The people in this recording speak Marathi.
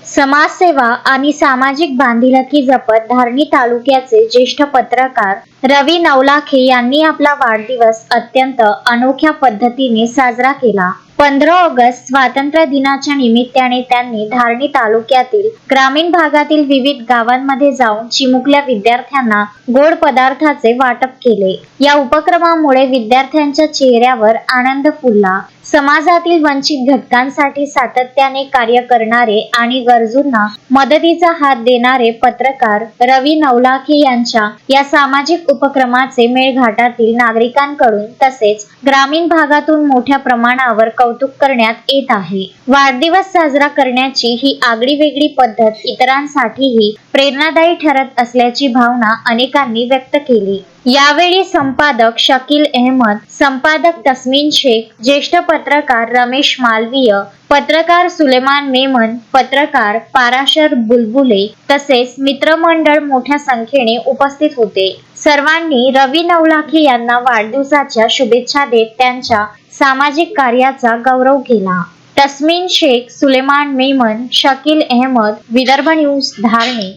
समाजसेवा आणि सामाजिक बांधिलकी जपत धारणी तालुक्याचे ज्येष्ठ पत्रकार रवी नवलाखे यांनी आपला वाढदिवस अत्यंत अनोख्या पद्धतीने साजरा केला। 15 ऑगस्ट स्वातंत्र्य दिनाच्या निमित्ताने त्यांनी धारणी तालुक्यातील ग्रामीण भागातील विविध गावांमध्ये जाऊन चिमुकल्या विद्यार्थ्यांना गोड पदार्थाचे वाटप केले। या उपक्रमामुळे विद्यार्थ्यांच्या चेहऱ्यावर आनंद फुलला। समाजातील वंचित घटकांसाठी सातत्याने कार्य करणारे आणि गरजूंना मदतीचा हात देणारे पत्रकार रवी नवलाखे यांच्या या सामाजिक उपक्रमाचे मेळघाटातील नागरिकांकडून तसेच ग्रामीण भागातून मोठ्या प्रमाणावर कौतुक करण्यात येत आहे। वाढदिवस साजरा करण्याची ही आगळीवेगळी पद्धत इतरांसाठीही प्रेरणादायी ठरत असल्याची भावना अनेकांनी व्यक्त केली। यावेळी संपादक शकील अहमद, संपादक तस्मीन शेख, ज्येष्ठ पत्रकार रमेश मालवीय, पत्रकार सुलेमान मेमन, पत्रकार पाराशर बुलबुले तसेच मित्रमंडळ मोठ्या संख्येने उपस्थित होते। सर्वांनी रवी नवलाखे यांना वाढदिवसाच्या शुभेच्छा देत त्यांच्या सामाजिक कार्याचा गौरव केला। तस्मीन शेख, सुलेमान मेमन, शकील अहमद, विदर्भ न्यूज, धारणी।